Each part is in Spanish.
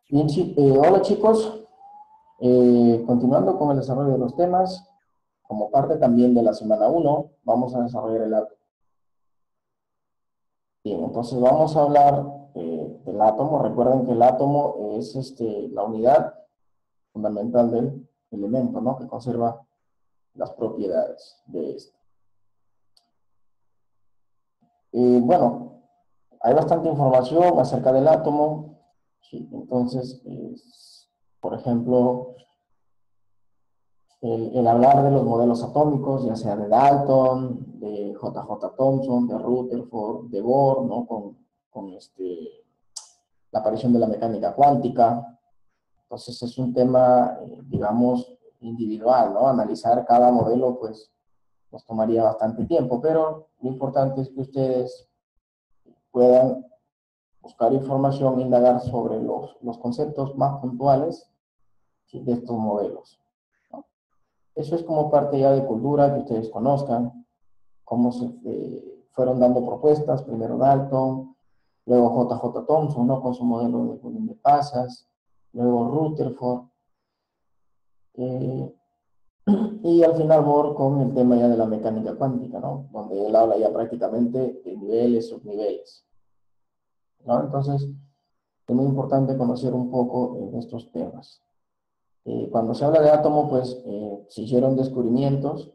Bien, hola chicos. Continuando con el desarrollo de los temas, como parte también de la semana uno, vamos a desarrollar el átomo. Bien, entonces vamos a hablar del átomo. Recuerden que el átomo es la unidad fundamental del elemento, ¿no? Que conserva las propiedades de este. Bueno, hay bastante información acerca del átomo. Sí, entonces, por ejemplo, el hablar de los modelos atómicos, ya sea de Dalton, de J.J. Thomson, de Rutherford, de Bohr, ¿no? Con la aparición de la mecánica cuántica. Entonces es un tema, digamos, individual, ¿no? Analizar cada modelo, pues, nos tomaría bastante tiempo, pero lo importante es que ustedes puedan buscar información, indagar sobre los conceptos más puntuales, ¿sí? De estos modelos, ¿no? Eso es como parte ya de cultura, que ustedes conozcan cómo se fueron dando propuestas, primero Dalton, luego J.J. Thomson, ¿no? Con su modelo de volumen de pasas, luego Rutherford, eh, y al final Bohr con el tema ya de la mecánica cuántica, ¿no? Donde él habla ya prácticamente de niveles, subniveles, ¿no? Entonces, es muy importante conocer un poco estos temas. Cuando se habla de átomo, pues se hicieron descubrimientos,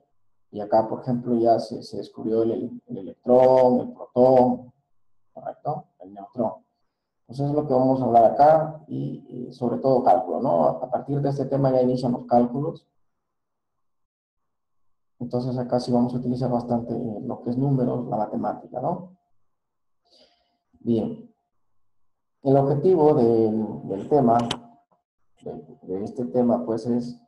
y acá, por ejemplo, ya se descubrió el electrón, el protón, ¿correcto? El neutrón. Entonces es lo que vamos a hablar acá, y sobre todo cálculo, ¿no? A partir de este tema ya inician los cálculos. Entonces acá sí vamos a utilizar bastante lo que es números, la matemática, ¿no? Bien, el objetivo del tema, de este tema, pues es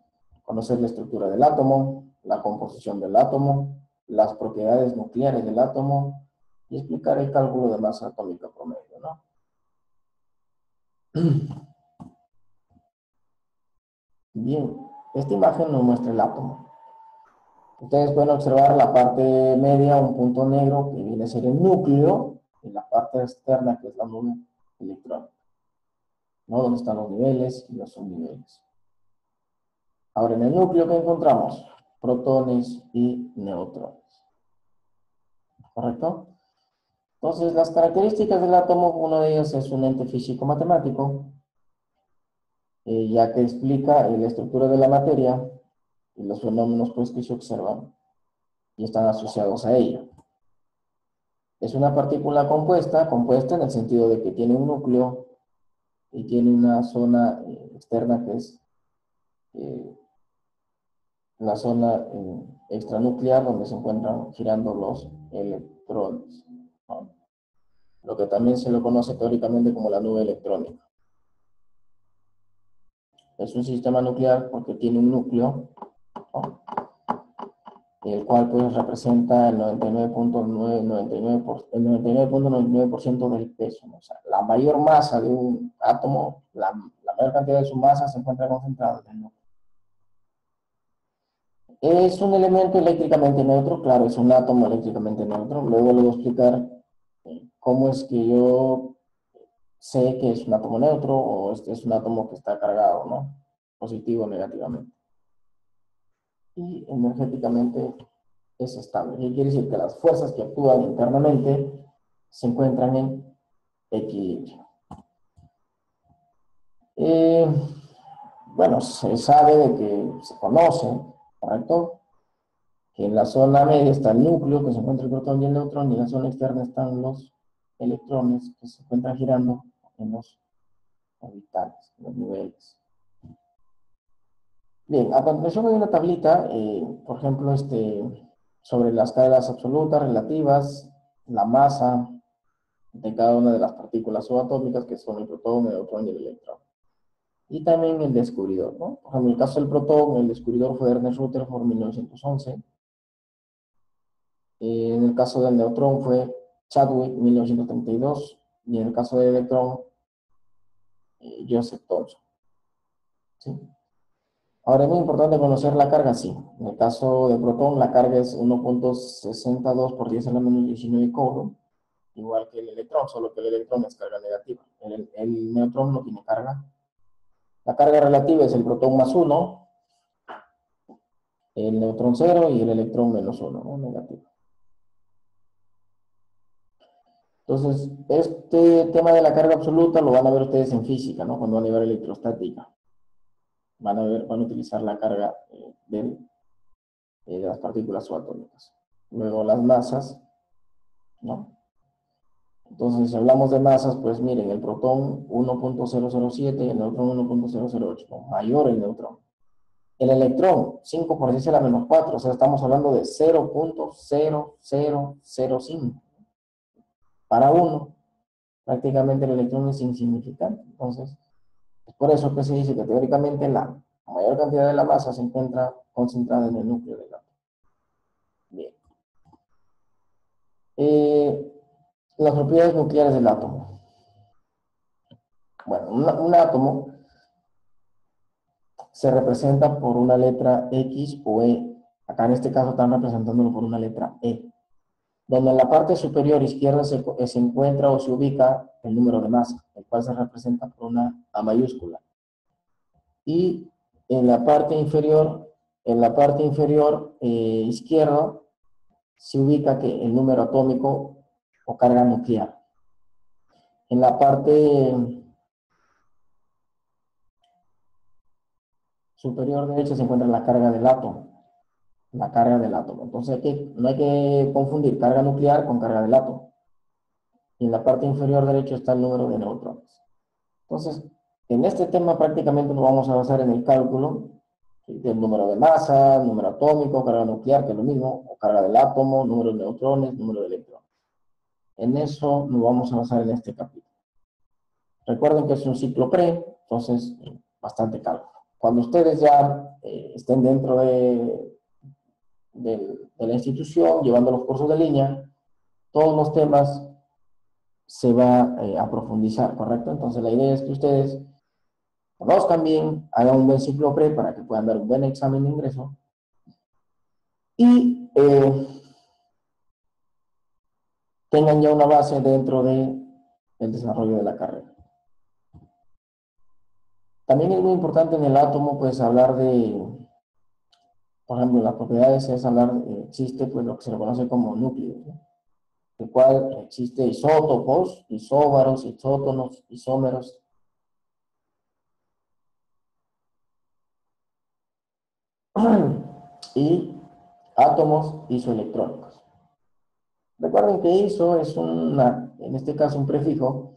conocer la estructura del átomo, la composición del átomo, las propiedades nucleares del átomo y explicar el cálculo de masa atómica promedio, ¿no? Bien, esta imagen nos muestra el átomo. Ustedes pueden observar la parte media, un punto negro que viene a ser el núcleo, y la parte externa que es la nube electrónica, ¿no? Donde están los niveles y los subniveles. Ahora, en el núcleo, ¿qué encontramos? Protones y neutrones, ¿correcto? Entonces, las características del átomo, uno de ellos es un ente físico-matemático, ya que explica la estructura de la materia y los fenómenos, pues, que se observan y están asociados a ella. Es una partícula compuesta en el sentido de que tiene un núcleo y tiene una zona externa que es eh, la zona extranuclear, donde se encuentran girando los electrones, ¿no? Lo que también se lo conoce teóricamente como la nube electrónica. Es un sistema nuclear porque tiene un núcleo, ¿no? El cual pues representa el 99.99% del peso, ¿no? O sea, la mayor masa de un átomo, la mayor cantidad de su masa se encuentra concentrada en el núcleo. Es un elemento eléctricamente neutro, claro, es un átomo eléctricamente neutro. Luego le voy a explicar cómo es que yo sé que es un átomo neutro o este es un átomo que está cargado, ¿no? Positivo o negativamente. Y energéticamente es estable. ¿Qué quiere decir? Que las fuerzas que actúan internamente se encuentran en equilibrio. Eh, bueno, se sabe de que se conoce, ¿correcto? Que en la zona media está el núcleo, que se encuentra el protón y el neutrón, y en la zona externa están los electrones que se encuentran girando en los orbitales, en los niveles. Bien, a continuación hay una tablita, por ejemplo, sobre las cargas absolutas, relativas, la masa de cada una de las partículas subatómicas, que son el protón, el neutrón y el electrón. Y también el descubridor, ¿no? Por ejemplo, en el caso del protón, el descubridor fue Ernest Rutherford en 1911. En el caso del neutrón fue Chadwick, 1932, y en el caso del electrón, Joseph Thomson, ¿sí? Ahora es muy importante conocer la carga, sí. En el caso del protón, la carga es 1.62 por 10 a la menos 19 coulomb, igual que el electrón, solo que el electrón es carga negativa. El neutrón no tiene carga, La carga relativa es el protón más 1, el neutrón 0 y el electrón menos 1, ¿no? Negativo. Entonces, este tema de la carga absoluta lo van a ver ustedes en física, ¿no? Cuando van a llevar electrostática. Van a utilizar la carga de las partículas subatómicas. Luego las masas, ¿no? Entonces, si hablamos de masas, pues miren, el protón 1.007 y el neutrón 1.008, ¿no? Mayor el neutrón. El electrón, 5 por 10 a la menos 4, o sea, estamos hablando de 0.0005. Para 1, prácticamente el electrón es insignificante. Entonces, es por eso que se dice que teóricamente la mayor cantidad de la masa se encuentra concentrada en el núcleo del átomo. Bien. Las propiedades nucleares del átomo. Bueno, un átomo se representa por una letra X o E. Acá en este caso están representándolo por una letra E. Donde en la parte superior izquierda se encuentra o se ubica el número de masa, el cual se representa por una A mayúscula. Y en la parte inferior izquierda se ubica que el número atómico o carga nuclear. En la parte superior derecha se encuentra la carga del átomo. La carga del átomo. Entonces no hay que confundir carga nuclear con carga del átomo. Y en la parte inferior derecha está el número de neutrones. Entonces, en este tema prácticamente nos vamos a basar en el cálculo del número de masa, número atómico, carga nuclear, que es lo mismo, o carga del átomo, número de neutrones, número de electrones. En eso nos vamos a basar en este capítulo. Recuerden que es un ciclo pre, entonces bastante cálculo. Cuando ustedes ya estén dentro de la institución, llevando los cursos de línea, todos los temas se va a profundizar, ¿correcto? Entonces la idea es que ustedes conozcan bien, hagan un buen ciclo pre para que puedan dar un buen examen de ingreso y tengan ya una base dentro del desarrollo de la carrera. También es muy importante en el átomo, pues, hablar de, por ejemplo, las propiedades es hablar, existe, pues, lo que se le conoce como núcleo, ¿no? El cual existe isótopos, isóbaros, isótonos, isómeros. Y átomos isoelectrónicos. Recuerden que iso es en este caso un prefijo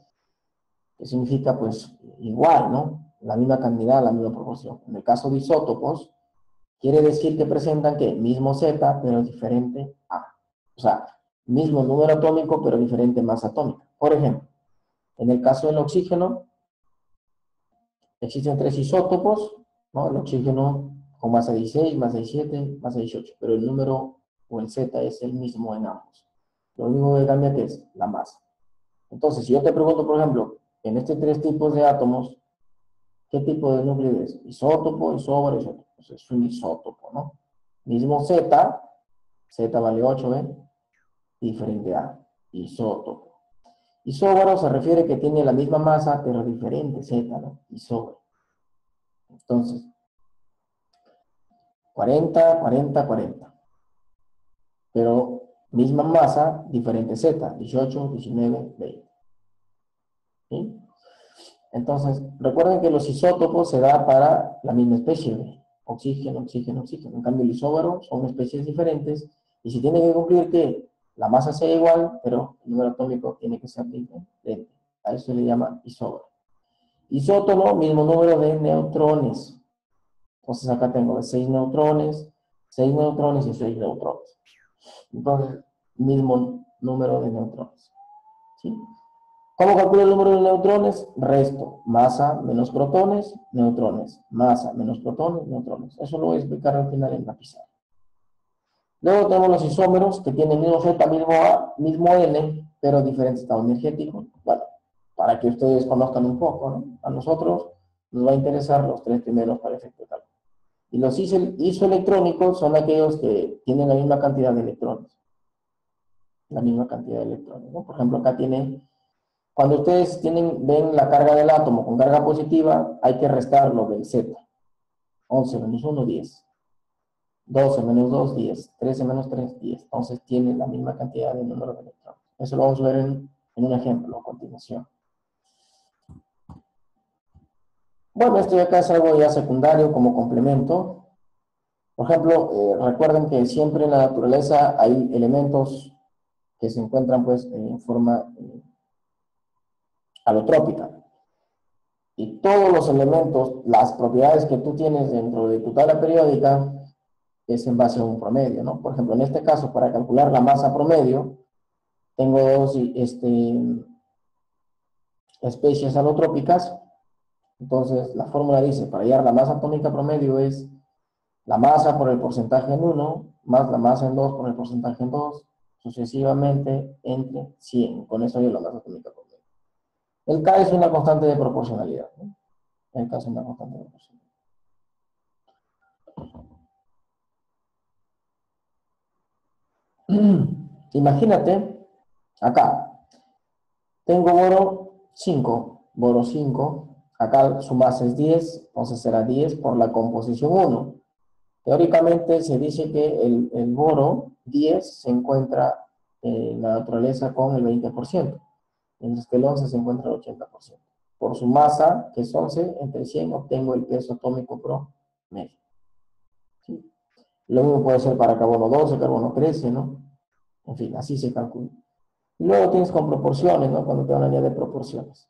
que significa pues igual, ¿no? La misma cantidad, la misma proporción. En el caso de isótopos, quiere decir que presentan que mismo Z, pero diferente A. O sea, mismo número atómico, pero diferente masa atómica. Por ejemplo, en el caso del oxígeno, existen 3 isótopos, ¿no? El oxígeno con masa 16, masa 17, masa 18, pero el número o el Z es el mismo en ambos. Lo único que cambia que es la masa. Entonces, si yo te pregunto, por ejemplo, en estos 3 tipos de átomos, ¿qué tipo de núcleo es? Isótopo, isóbaro, isótopo. Pues es un isótopo, ¿no? Mismo Z, Z vale 8, ¿ven? Diferente a isótopo. Isóbaro se refiere que tiene la misma masa, pero diferente Z, ¿no? Isóbaro. Entonces, 40, 40, 40. Pero misma masa, diferente Z, 18, 19, 20. ¿Sí? Entonces, recuerden que los isótopos se da para la misma especie, oxígeno, oxígeno, oxígeno. En cambio, el isóbaro son especies diferentes y si tiene que cumplir que la masa sea igual, pero el número atómico tiene que ser diferente. A eso se le llama isóbaro. Isótono, mismo número de neutrones. Entonces acá tengo 6 neutrones y 6 neutrones. Entonces, mismo número de neutrones. ¿Sí? ¿Cómo calculo el número de neutrones? Resto masa menos protones, neutrones. Masa menos protones, neutrones. Eso lo voy a explicar al final en la pizarra. Luego tenemos los isómeros que tienen mismo Z, mismo A, mismo N, pero diferente estado energético. Bueno, para que ustedes conozcan un poco, ¿no? A nosotros nos va a interesar los 3 primeros para efecto de cálculo. Y los isoelectrónicos son aquellos que tienen la misma cantidad de electrones. La misma cantidad de electrones, ¿no? Por ejemplo, acá tiene Cuando ustedes ven la carga del átomo con carga positiva, hay que restarlo del Z. 11 menos 1, 10. 12 menos 2, 10. 13 menos 3, 10. Entonces tiene la misma cantidad de número de electrones. Eso lo vamos a ver en un ejemplo a continuación. Bueno, esto de acá es algo ya secundario como complemento. Por ejemplo, recuerden que siempre en la naturaleza hay elementos que se encuentran pues en forma alotrópica. Y todos los elementos, las propiedades que tú tienes dentro de tu tabla periódica, es en base a un promedio, ¿no? Por ejemplo, en este caso, para calcular la masa promedio, tengo dos especies alotrópicas. Entonces, la fórmula dice, para hallar la masa atómica promedio es la masa por el porcentaje en 1, más la masa en 2 por el porcentaje en 2, sucesivamente entre 100. Con eso hallo la masa atómica promedio. El K es una constante de proporcionalidad, ¿no? El K es una constante de proporcionalidad. Imagínate, acá, tengo boro 5, acá su masa es 10, entonces será 10 por la composición 1. Teóricamente se dice que el boro 10 se encuentra en la naturaleza con el 20%, mientras que el 11 se encuentra el 80%. Por su masa, que es 11, entre 100 obtengo el peso atómico promedio. ¿Sí? Lo mismo puede ser para carbono 12, carbono 13, ¿no? En fin, así se calcula. Y luego tienes con proporciones, ¿no? Cuando te van a añadir proporciones.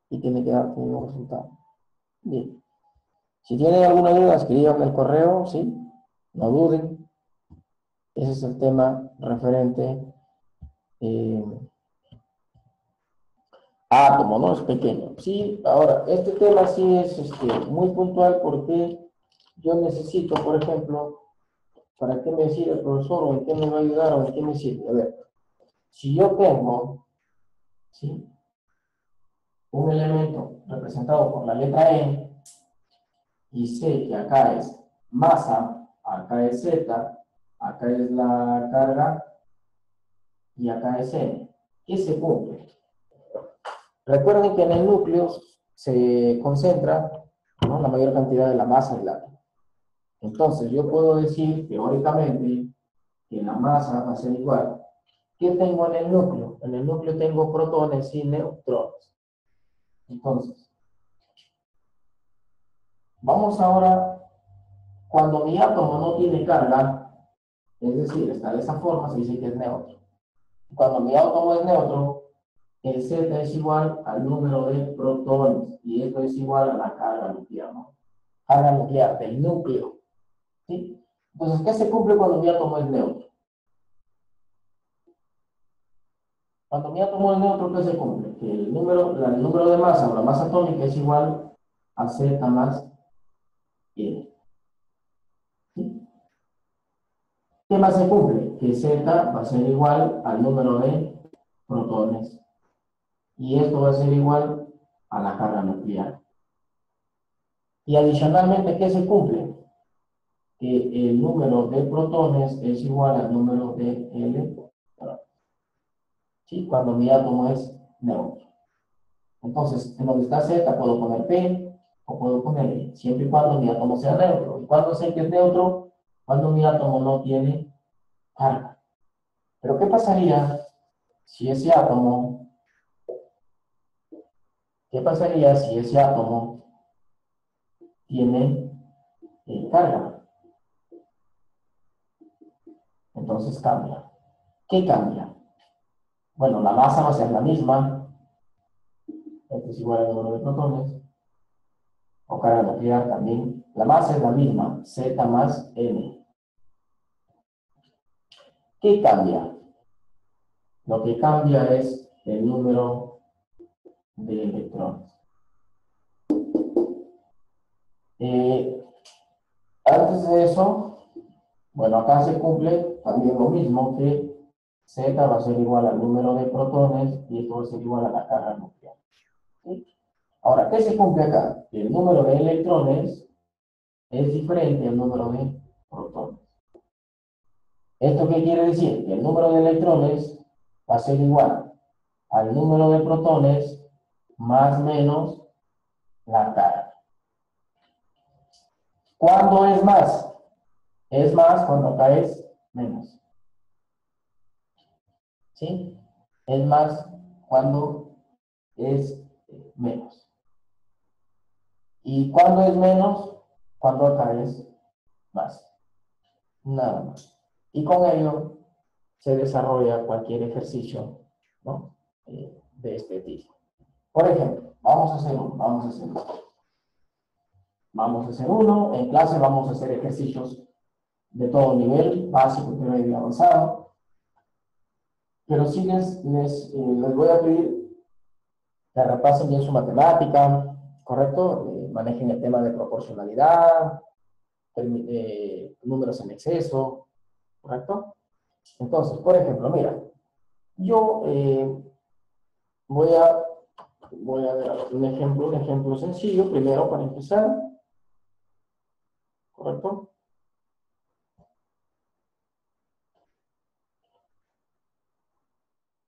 Y tiene que darte el mismo resultado. Bien. Si tienen alguna duda, escríbanme el correo, ¿sí? No duden. Ese es el tema referente a átomo, ¿no? Es pequeño. Sí, ahora, este tema sí es muy puntual porque yo necesito, por ejemplo, ¿para qué me sirve el profesor? ¿O en qué me va a ayudar? ¿O en qué me sirve? A ver, si yo tengo, ¿sí?, un elemento representado por la letra E y sé que acá es masa, acá es Z, acá es la carga y acá es N. ¿Qué se cumple? Recuerden que en el núcleo se concentra, ¿no?, la mayor cantidad de la masa del átomo. Entonces yo puedo decir teóricamente que la masa va a ser igual. ¿Qué tengo en el núcleo? En el núcleo tengo protones y neutrones. Entonces, vamos ahora, cuando mi átomo no tiene carga, es decir, está de esa forma, se dice que es neutro. Cuando mi átomo es neutro, el Z es igual al número de protones, y esto es igual a la carga nuclear, ¿no? Carga nuclear del núcleo, ¿sí? Entonces, ¿qué se cumple cuando mi átomo es neutro? Cuando mi átomo es neutro, ¿qué se cumple? Que el número de masa o la masa atómica es igual a Z más N. ¿Sí? ¿Qué más se cumple? Que Z va a ser igual al número de protones. Y esto va a ser igual a la carga nuclear. Y adicionalmente, ¿qué se cumple? Que el número de protones es igual al número de electrones. ¿Sí? Cuando mi átomo es neutro. Entonces, en donde está Z puedo poner P o puedo poner E, siempre y cuando mi átomo sea neutro. ¿Y cuándo sé que es neutro? Cuando mi átomo no tiene carga. Pero ¿qué pasaría si ese átomo, tiene carga? Entonces cambia. ¿Qué cambia? Bueno, la masa va a ser la misma, esto es igual al número de protones, o carga nuclear también. La masa es la misma, Z más N. ¿Qué cambia? Lo que cambia es el número de electrones. Antes de eso, bueno, acá se cumple también lo mismo, que Z va a ser igual al número de protones y esto va a ser igual a la carga nuclear. ¿Sí? Ahora, ¿qué se cumple acá? El número de electrones es diferente al número de protones. ¿Esto qué quiere decir? Que el número de electrones va a ser igual al número de protones más menos la carga. ¿Cuándo es más? Es más cuando acá es menos. ¿Sí? Es más cuando es menos. ¿Y cuándo es menos? Cuando acá es más. Nada más. Y con ello se desarrolla cualquier ejercicio, ¿no? De este tipo. Por ejemplo, vamos a hacer uno. Vamos a hacer uno. En clase vamos a hacer ejercicios de todo nivel, básico, intermedio y avanzado. Pero sí les voy a pedir que repasen bien su matemática, ¿correcto? Manejen el tema de proporcionalidad, números en exceso, ¿correcto? Entonces, por ejemplo, mira, yo voy a ver un ejemplo sencillo, primero para empezar, ¿correcto?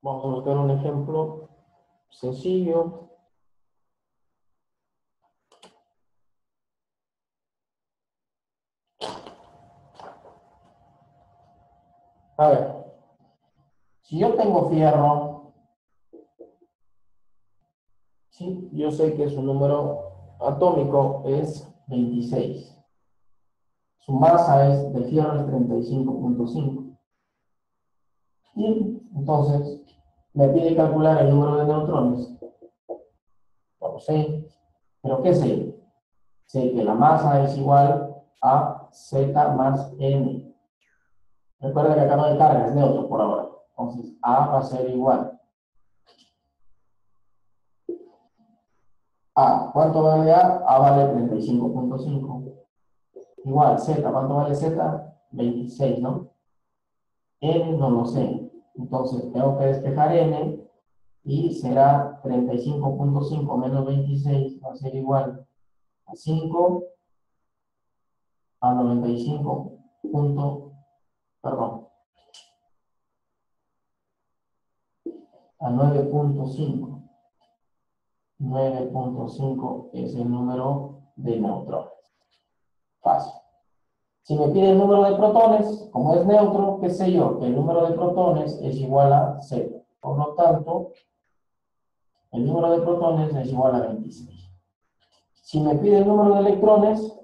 Vamos a buscar un ejemplo sencillo. A ver, si yo tengo fierro, ¿sí? Yo sé que su número atómico es 26. Su masa del fierro es 35.5. Y entonces me pide calcular el número de neutrones. No lo sé. ¿Pero qué sé? Sé que la masa es igual a Z más N. Recuerda que acá no hay carga, es neutro por ahora. Entonces A va a ser igual. A, ¿cuánto vale A? A vale 35.5. Igual, Z, ¿cuánto vale Z? 26, ¿no? N no lo sé. Entonces tengo que despejar N y será 35.5 menos 26 va a ser igual a 5 a 95 perdón, a 9.5. 9.5 es el número de neutrones. Fácil. Si me pide el número de protones, como es neutro, qué sé yo, que el número de protones es igual a 0. Por lo tanto, el número de protones es igual a 26. Si me pide el número de electrones,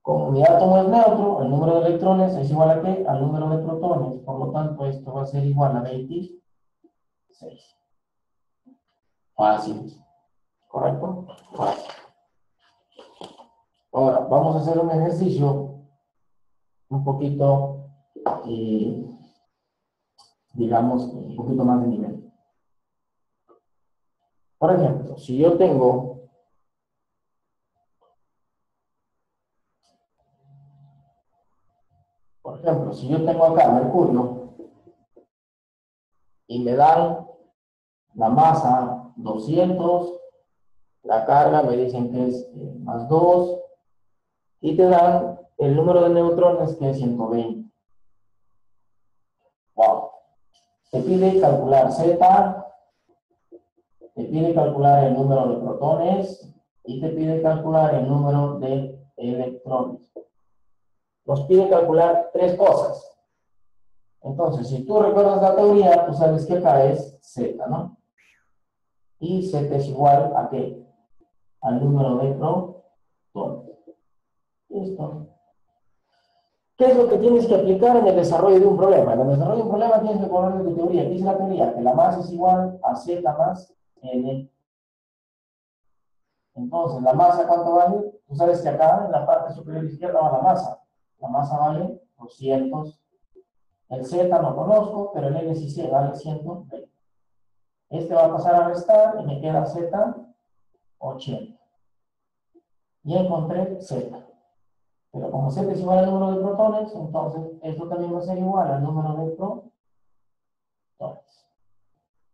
como mi átomo es neutro, el número de electrones es igual a ¿qué? Al número de protones. Por lo tanto, esto va a ser igual a 26. Fácil. ¿Correcto? Fácil. Ahora, vamos a hacer un ejercicio un poquito, digamos, un poquito más de nivel. Por ejemplo, si yo tengo acá mercurio y me dan la masa 200, la carga me dicen que es más 2 y te dan el número de neutrones que es 120. Wow. Te pide calcular Z, te pide calcular el número de protones y te pide calcular el número de electrones. Nos pide calcular tres cosas. Entonces, si tú recuerdas la teoría, tú sabes que acá es Z, ¿no? Y Z es igual a ¿qué? Al número de protones. Listo. ¿Qué es lo que tienes que aplicar en el desarrollo de un problema? En el desarrollo de un problema tienes que poner tu teoría. ¿Qué dice la teoría? Que la masa es igual a Z más N. Entonces, ¿la masa cuánto vale? Tú sabes que acá en la parte superior izquierda va la masa. La masa vale 200. El Z no conozco, pero el N sí sé, vale 120. Este va a pasar a restar y me queda Z 80. Y encontré Z. Pero como Z es igual al número de protones, entonces esto también va a ser igual al número de protones.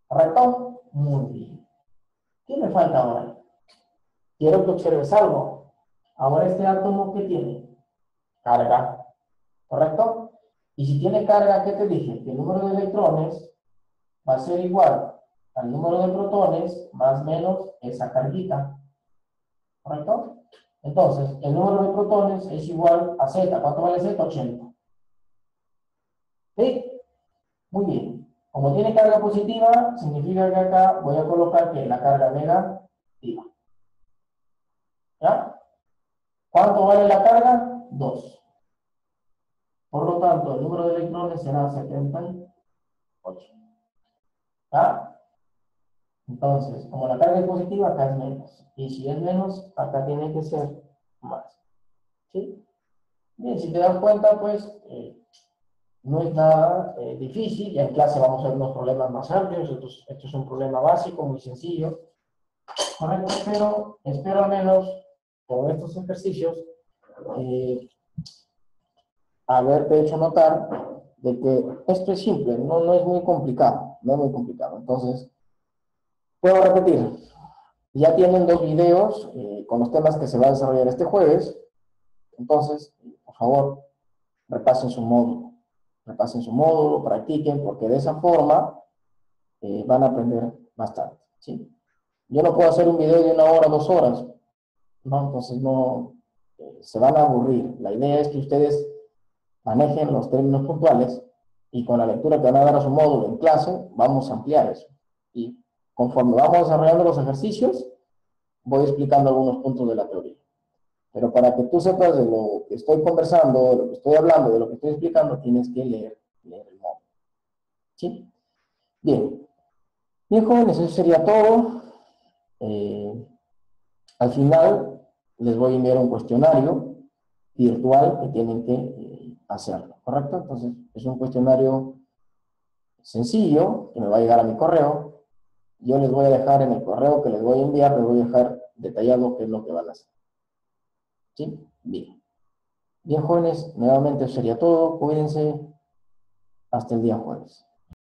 ¿Correcto? Muy bien. ¿Qué me falta ahora? Quiero que observes algo. Ahora este átomo, ¿qué tiene? Carga. ¿Correcto? Y si tiene carga, ¿qué te dije? Que el número de electrones va a ser igual al número de protones más menos esa carguita. ¿Correcto? Entonces, el número de protones es igual a Z. ¿Cuánto vale Z? 80. ¿Sí? Muy bien. Como tiene carga positiva, significa que acá voy a colocar que la carga negativa. ¿Ya? ¿Cuánto vale la carga? 2. Por lo tanto, el número de electrones será 78. ¿Ya? Entonces, como la carga es positiva, acá es menos. Y si es menos, acá tiene que ser más. ¿Sí? Bien, si te das cuenta, pues, no es nada difícil. Ya en clase vamos a ver unos problemas más amplios. Esto es un problema básico, muy sencillo. Correcto, pero espero al menos con estos ejercicios haberte hecho notar de que esto es simple, no es muy complicado, no es muy complicado. Entonces, puedo repetir, ya tienen 2 videos con los temas que se va a desarrollar este jueves. Entonces, por favor, repasen su módulo, practiquen, porque de esa forma van a aprender bastante, ¿sí? Yo no puedo hacer un video de 1 hora, 2 horas, ¿no? Entonces no, se van a aburrir. La idea es que ustedes manejen los términos puntuales y con la lectura que van a dar a su módulo en clase, vamos a ampliar eso. Y conforme vamos desarrollando los ejercicios, voy explicando algunos puntos de la teoría. Pero para que tú sepas de lo que estoy conversando, de lo que estoy hablando, de lo que estoy explicando, tienes que leer el módulo. ¿Sí? Bien. Bien, jóvenes, eso sería todo. Al final, les voy a enviar un cuestionario virtual que tienen que hacerlo, ¿correcto? Entonces, es un cuestionario sencillo que me va a llegar a mi correo. Yo les voy a dejar en el correo que les voy a enviar, les voy a dejar detallado qué es lo que van a hacer. ¿Sí? Bien. Bien, jóvenes, nuevamente eso sería todo. Cuídense. Hasta el día jueves.